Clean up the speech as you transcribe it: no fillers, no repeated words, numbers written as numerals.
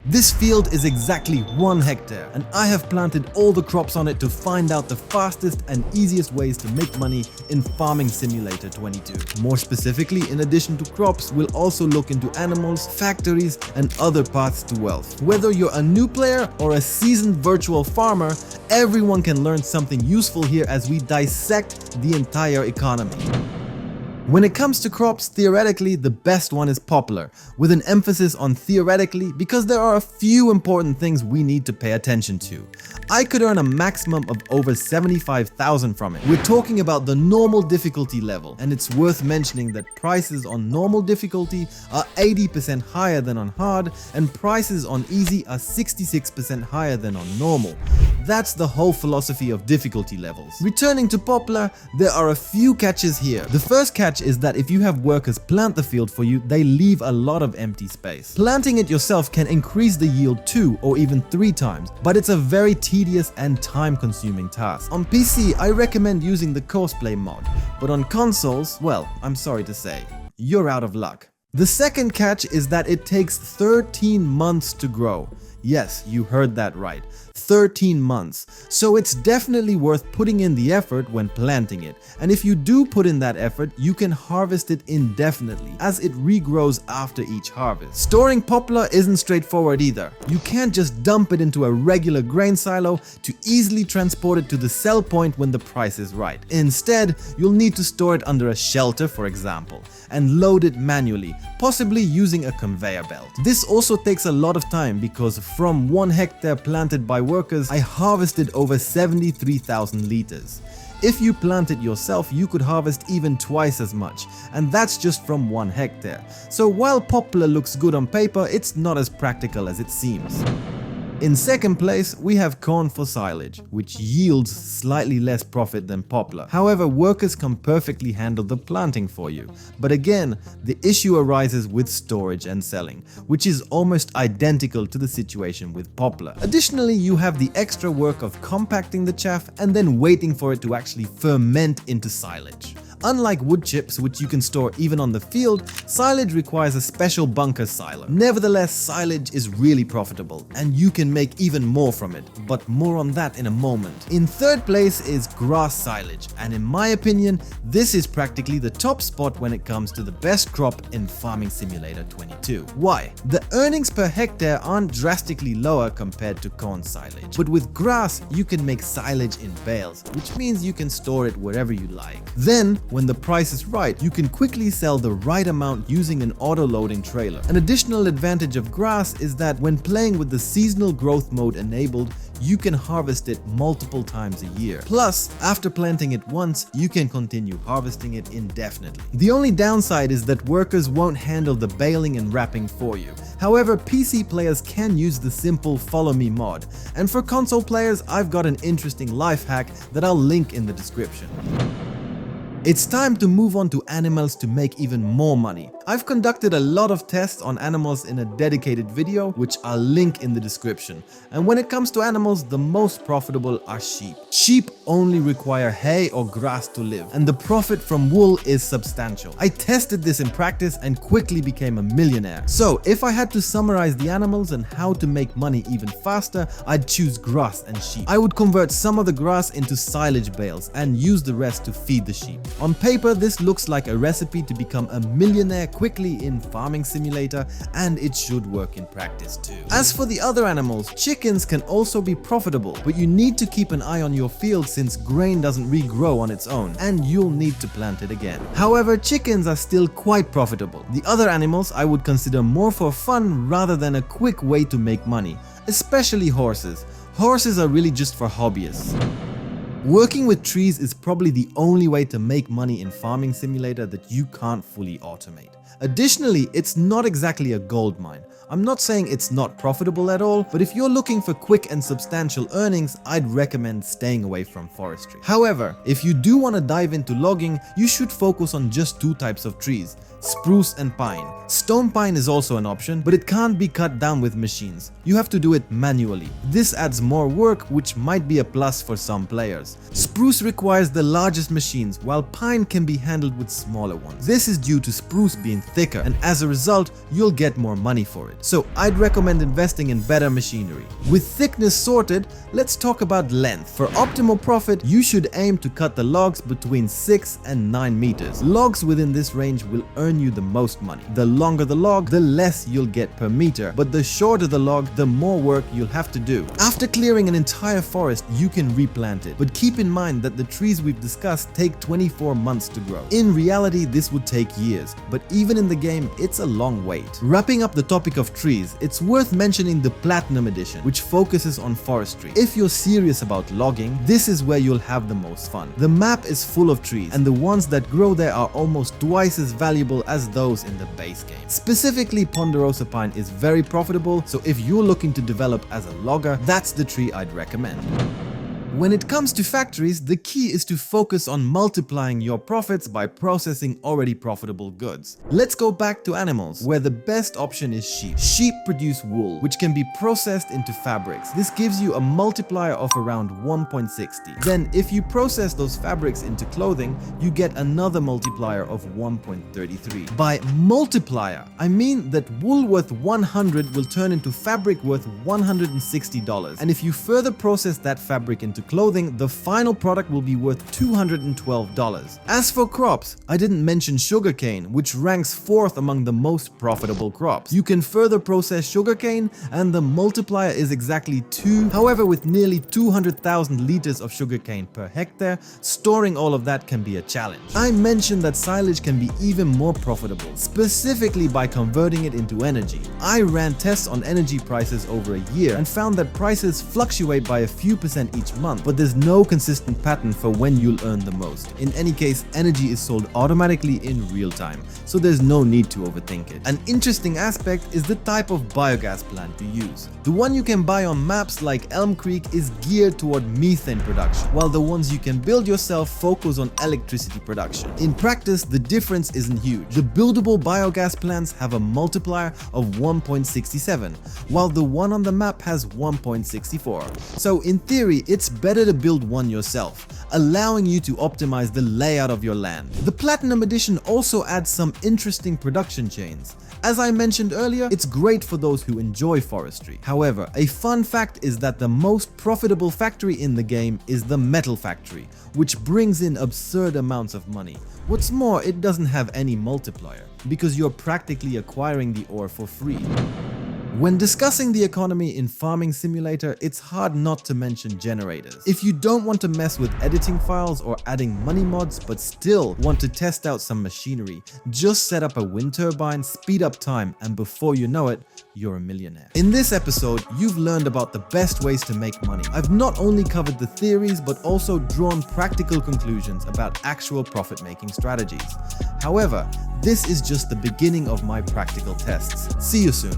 This field is exactly 1 hectare, and I have planted all the crops on it to find out the fastest and easiest ways to make money in Farming Simulator 22. More specifically, in addition to crops, we'll also look into animals, factories, and other paths to wealth. Whether you're a new player or a seasoned virtual farmer, everyone can learn something useful here as we dissect the entire economy. When it comes to crops, theoretically, the best one is poplar, with an emphasis on theoretically because there are a few important things we need to pay attention to. I could earn a maximum of over 75,000 from it. We're talking about the normal difficulty level, and it's worth mentioning that prices on normal difficulty are 80% higher than on hard, and prices on easy are 66% higher than on normal. That's the whole philosophy of difficulty levels. Returning to poplar, there are a few catches here. The first catch is that if you have workers plant the field for you, they leave a lot of empty space. Planting it yourself can increase the yield 2 or even 3 times, but it's a very tedious and time-consuming task. On PC, I recommend using the Courseplay mod, but on consoles, well, I'm sorry to say, you're out of luck. The second catch is that it takes 13 months to grow. Yes, you heard that right. 13 months. So it's definitely worth putting in the effort when planting it. And if you do put in that effort, you can harvest it indefinitely, as it regrows after each harvest. Storing poplar isn't straightforward either. You can't just dump it into a regular grain silo to easily transport it to the sell point when the price is right. Instead, you'll need to store it under a shelter, for example, and load it manually, possibly using a conveyor belt. This also takes a lot of time because from 1 hectare planted by workers, I harvested over 73,000 liters. If you plant it yourself, you could harvest even twice as much, and that's just from 1 hectare. So while poplar looks good on paper, it's not as practical as it seems. In second place, we have corn for silage, which yields slightly less profit than poplar. However, workers can perfectly handle the planting for you. But again, the issue arises with storage and selling, which is almost identical to the situation with poplar. Additionally, you have the extra work of compacting the chaff and then waiting for it to actually ferment into silage. Unlike wood chips, which you can store even on the field, silage requires a special bunker silo. Nevertheless, silage is really profitable, and you can make even more from it, but more on that in a moment. In third place is grass silage, and in my opinion, this is practically the top spot when it comes to the best crop in Farming Simulator 22. Why? The earnings per hectare aren't drastically lower compared to corn silage, but with grass, you can make silage in bales, which means you can store it wherever you like. Then, when the price is right, you can quickly sell the right amount using an auto-loading trailer. An additional advantage of grass is that when playing with the seasonal growth mode enabled, you can harvest it multiple times a year. Plus, after planting it once, you can continue harvesting it indefinitely. The only downside is that workers won't handle the baling and wrapping for you. However, PC players can use the simple Follow Me mod, and for console players, I've got an interesting life hack that I'll link in the description. It's time to move on to animals to make even more money. I've conducted a lot of tests on animals in a dedicated video, which I'll link in the description. And when it comes to animals, the most profitable are sheep. Sheep only require hay or grass to live, and the profit from wool is substantial. I tested this in practice and quickly became a millionaire. So if I had to summarize the animals and how to make money even faster, I'd choose grass and sheep. I would convert some of the grass into silage bales and use the rest to feed the sheep. On paper, this looks like a recipe to become a millionaire quickly in Farming Simulator, and it should work in practice too. As for the other animals, chickens can also be profitable, but you need to keep an eye on your field since grain doesn't regrow on its own, and you'll need to plant it again. However, chickens are still quite profitable. The other animals I would consider more for fun rather than a quick way to make money, especially horses. Horses are really just for hobbyists. Working with trees is probably the only way to make money in Farming Simulator that you can't fully automate. Additionally, it's not exactly a gold mine. I'm not saying it's not profitable at all, but if you're looking for quick and substantial earnings, I'd recommend staying away from forestry. However, if you do want to dive into logging, you should focus on just 2 types of trees: spruce and pine. Stone pine is also an option, but it can't be cut down with machines. You have to do it manually. This adds more work, which might be a plus for some players. Spruce requires the largest machines, while pine can be handled with smaller ones. This is due to spruce being thicker, and as a result, you'll get more money for it. So I'd recommend investing in better machinery. With thickness sorted, let's talk about length. For optimal profit, you should aim to cut the logs between 6 and 9 meters. Logs within this range will earn you the most money. The longer the log, the less you'll get per meter, but the shorter the log, the more work you'll have to do. After clearing an entire forest, you can replant it, but keep in mind that the trees we've discussed take 24 months to grow. In reality, this would take years, but even in the game, it's a long wait. Wrapping up the topic of trees, it's worth mentioning the Platinum Edition, which focuses on forestry. If you're serious about logging, this is where you'll have the most fun. The map is full of trees, and the ones that grow there are almost twice as valuable as those in the base game. Specifically, Ponderosa Pine is very profitable, so if you're looking to develop as a logger, that's the tree I'd recommend. When it comes to factories, the key is to focus on multiplying your profits by processing already profitable goods. Let's go back to animals, where the best option is sheep. Sheep produce wool, which can be processed into fabrics. This gives you a multiplier of around 1.60. Then, if you process those fabrics into clothing, you get another multiplier of 1.33. By multiplier, I mean that wool worth 100 will turn into fabric worth $160. And if you further process that fabric into clothing, the final product will be worth $212. As for crops, I didn't mention sugarcane, which ranks 4th among the most profitable crops. You can further process sugarcane, and the multiplier is exactly 2. However, with nearly 200,000 liters of sugarcane per hectare, storing all of that can be a challenge. I mentioned that silage can be even more profitable, specifically by converting it into energy. I ran tests on energy prices over a year and found that prices fluctuate by a few percent each month, but there's no consistent pattern for when you'll earn the most. In any case, energy is sold automatically in real time, so there's no need to overthink it. An interesting aspect is the type of biogas plant to use. The one you can buy on maps like Elm Creek is geared toward methane production, while the ones you can build yourself focus on electricity production. In practice, the difference isn't huge. The buildable biogas plants have a multiplier of 1.67, while the one on the map has 1.64. So in theory, it's better to build one yourself, allowing you to optimize the layout of your land. The Platinum Edition also adds some interesting production chains. As I mentioned earlier, it's great for those who enjoy forestry. However, a fun fact is that the most profitable factory in the game is the Metal Factory, which brings in absurd amounts of money. What's more, it doesn't have any multiplier, because you're practically acquiring the ore for free. When discussing the economy in Farming Simulator, it's hard not to mention generators. If you don't want to mess with editing files or adding money mods but still want to test out some machinery, just set up a wind turbine, speed up time, and before you know it, you're a millionaire. In this episode, you've learned about the best ways to make money. I've not only covered the theories but also drawn practical conclusions about actual profit-making strategies. However, this is just the beginning of my practical tests. See you soon.